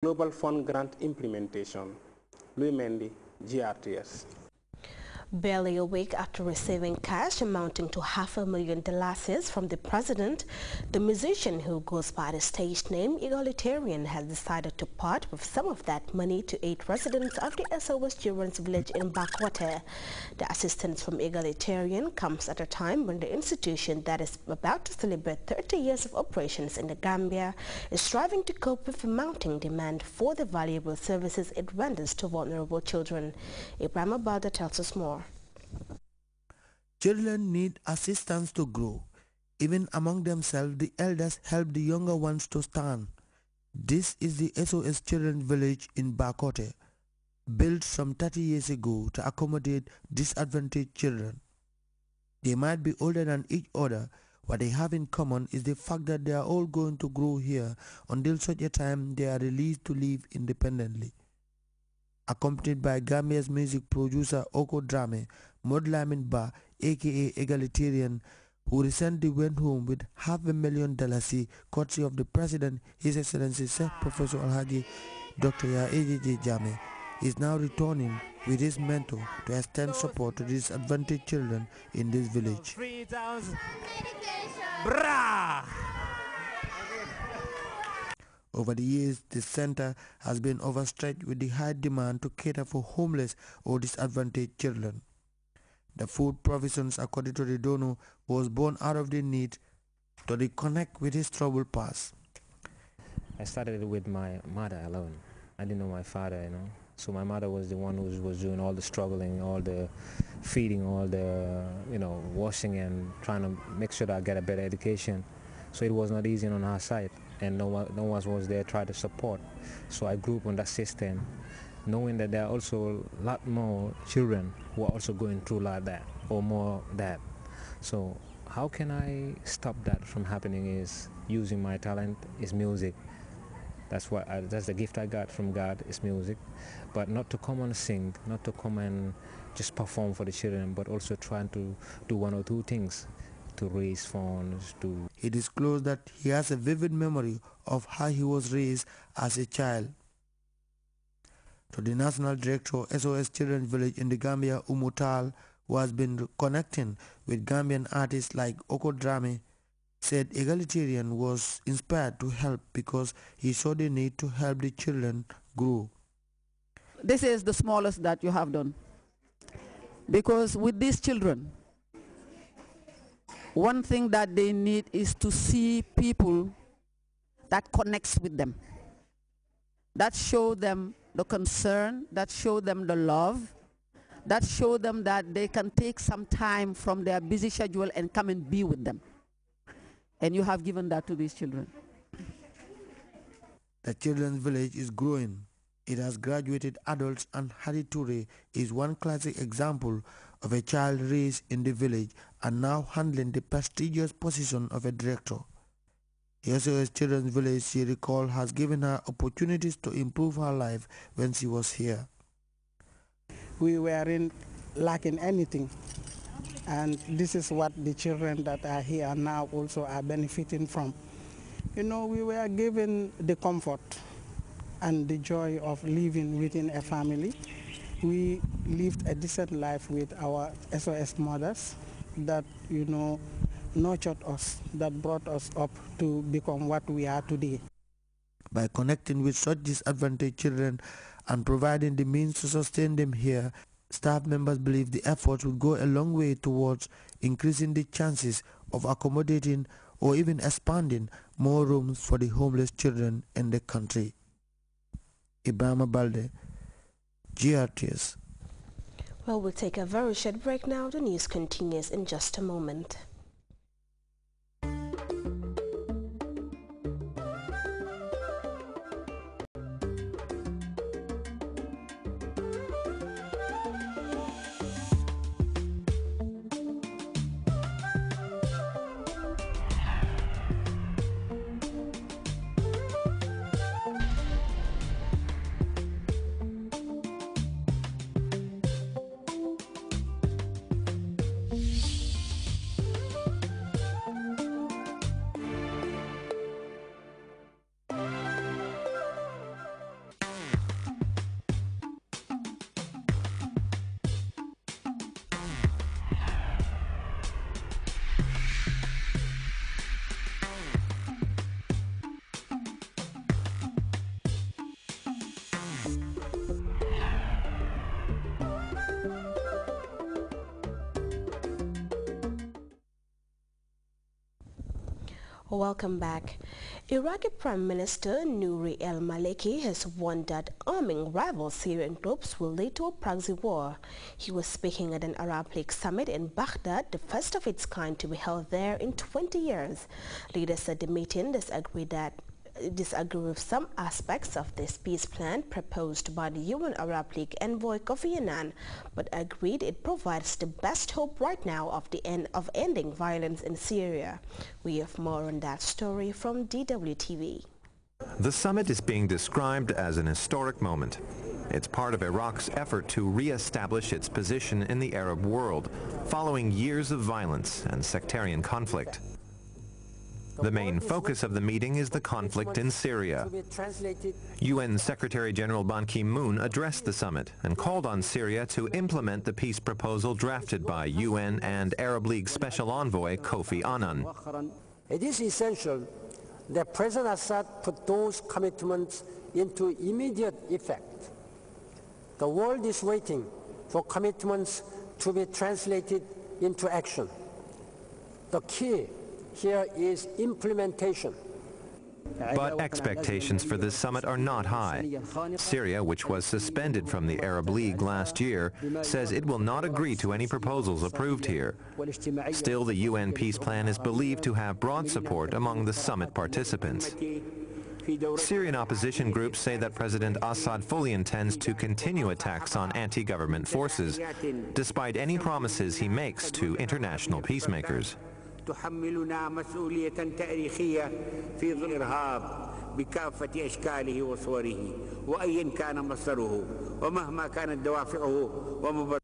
Global Fund Grant Implementation. Louis Mendy, GRTS. Barely a week after receiving cash amounting to $500,000 from the president, the musician who goes by the stage name Egalitarian has decided to part with some of that money to aid residents of the SOS Children's Village in Backwater. The assistance from Egalitarian comes at a time when the institution that is about to celebrate 30 years of operations in the Gambia is striving to cope with the mounting demand for the valuable services it renders to vulnerable children. Ibrahim Balda tells us more. Children need assistance to grow. Even among themselves, the elders help the younger ones to stand. This is the SOS Children's Village in Bakote, built some 30 years ago to accommodate disadvantaged children. They might be older than each other. What they have in common is the fact that they are all going to grow here until such a time they are released to live independently. Accompanied by Gambia's music producer Oko Drame, Modlamin Ba, aka Egalitarian, who recently went home with $500,000 courtesy of the President, His Excellency Sir Professor Alhaji Dr. Yaejeje Jame, is now returning with his mentor to extend support to disadvantaged children in this village. Over the years, the center has been overstretched with the high demand to cater for homeless or disadvantaged children. The food provisions, according to the donor, was born out of the need to reconnect with his troubled past. I started with my mother alone. I didn't know my father, So my mother was the one who was doing all the struggling, all the feeding, all the, washing and trying to make sure that I get a better education. So it was not easy on her side, and no one was there to try to support. So I grew up on that system, knowing that there are also a lot more children who are also going through like that, or more that. So how can I stop that from happening is using my talent, is music. That's the gift I got from God, is music. But not to come and sing, not to come and just perform for the children, but also trying to do one or two things to raise funds. He disclosed that he has a vivid memory of how he was raised as a child. To the National Director of SOS Children's Village in the Gambia, Umutal, who has been connecting with Gambian artists like Oko Drame, said Egalitarian was inspired to help because he saw the need to help the children grow. This is the smallest that you have done, because with these children, one thing that they need is to see people that connects with them, that show them the concern, that show them the love, that show them that they can take some time from their busy schedule and come and be with them. And you have given that to these children. The children's village is growing. It has graduated adults, and Hadi Toure is one classic example of a child raised in the village and now handling the prestigious position of a director. The SOS Children's Village, she recalled, has given her opportunities to improve her life when she was here. We weren't lacking anything, and this is what the children that are here now also are benefiting from. We were given the comfort and the joy of living within a family. We lived a decent life with our SOS mothers that, nurtured us, that brought us up to become what we are today. By connecting with such disadvantaged children and providing the means to sustain them here, staff members believe the efforts will go a long way towards increasing the chances of accommodating or even expanding more rooms for the homeless children in the country. Ibrahim Balde, GRTS. Well, we'll take a very short break now. The news continues in just a moment. Welcome back. Iraqi Prime Minister Nouri el-Maliki has warned that arming rival Syrian groups will lead to a proxy war. He was speaking at an Arab League summit in Baghdad, the first of its kind to be held there in 20 years. Leaders at the meeting disagree with some aspects of this peace plan proposed by the UN Arab League envoy Kofi Annan, but agreed it provides the best hope right now of the end of ending violence in Syria. We have more on that story from DWTV. The summit is being described as an historic moment. It's part of Iraq's effort to re-establish its position in the Arab world, following years of violence and sectarian conflict. The main focus of the meeting is the conflict in Syria. UN Secretary-General Ban Ki-moon addressed the summit and called on Syria to implement the peace proposal drafted by UN and Arab League Special Envoy Kofi Annan. It is essential that President Assad put those commitments into immediate effect. The world is waiting for commitments to be translated into action. The key here is implementation. But expectations for this summit are not high. Syria, which was suspended from the Arab League last year, says it will not agree to any proposals approved here. Still, the UN peace plan is believed to have broad support among the summit participants. Syrian opposition groups say that President Assad fully intends to continue attacks on anti-government forces, despite any promises he makes to international peacemakers. تحملنا مسؤولية تاريخية في ظل الإرهاب بكافة أشكاله وصوره وأيا كان مصدره ومهما كانت دوافعه ومبرراته.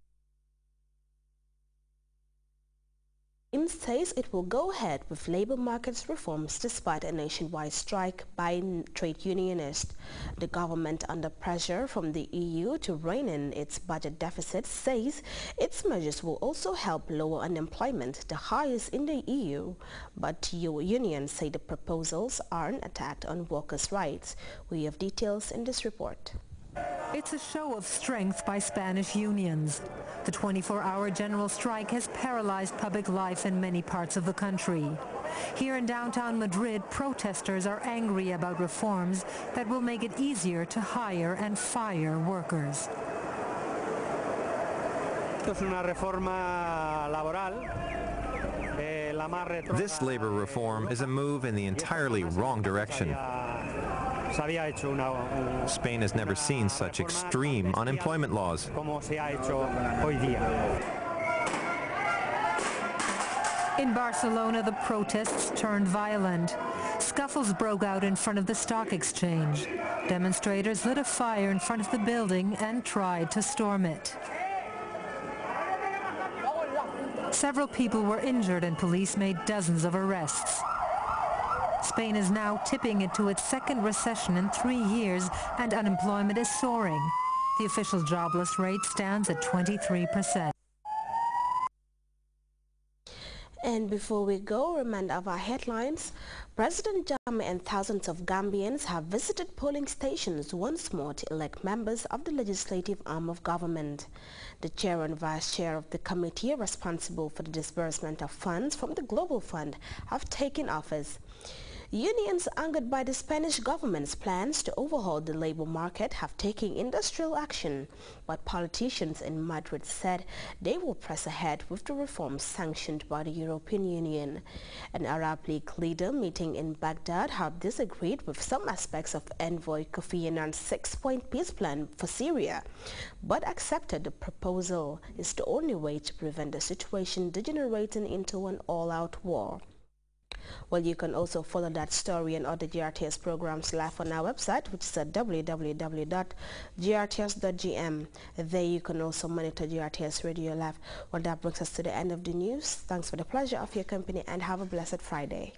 Says it will go ahead with labor markets reforms despite a nationwide strike by trade unionists. The government, under pressure from the EU to rein in its budget deficit, says its measures will also help lower unemployment, the highest in the EU. But unions say the proposals are an attack on workers' rights. We have details in this report. It's a show of strength by Spanish unions. The 24-hour general strike has paralyzed public life in many parts of the country. Here in downtown Madrid, protesters are angry about reforms that will make it easier to hire and fire workers. This labor reform is a move in the entirely wrong direction. Spain has never seen such extreme unemployment laws. In Barcelona, the protests turned violent. Scuffles broke out in front of the stock exchange. Demonstrators lit a fire in front of the building and tried to storm it. Several people were injured and police made dozens of arrests. Spain is now tipping into its second recession in 3 years, and unemployment is soaring. The official jobless rate stands at 23%. And before we go, reminder of our headlines. President Jammeh and thousands of Gambians have visited polling stations once more to elect members of the legislative arm of government. The chair and vice chair of the committee responsible for the disbursement of funds from the Global Fund have taken office. Unions angered by the Spanish government's plans to overhaul the labor market have taken industrial action, but politicians in Madrid said they will press ahead with the reforms sanctioned by the European Union. An Arab League leader meeting in Baghdad have disagreed with some aspects of envoy Kofi Annan's 6-point peace plan for Syria, but accepted the proposal is the only way to prevent the situation degenerating into an all-out war. Well, you can also follow that story and other GRTS programs live on our website, which is at www.grts.gm. There you can also monitor GRTS Radio Live. Well, that brings us to the end of the news. Thanks for the pleasure of your company and have a blessed Friday.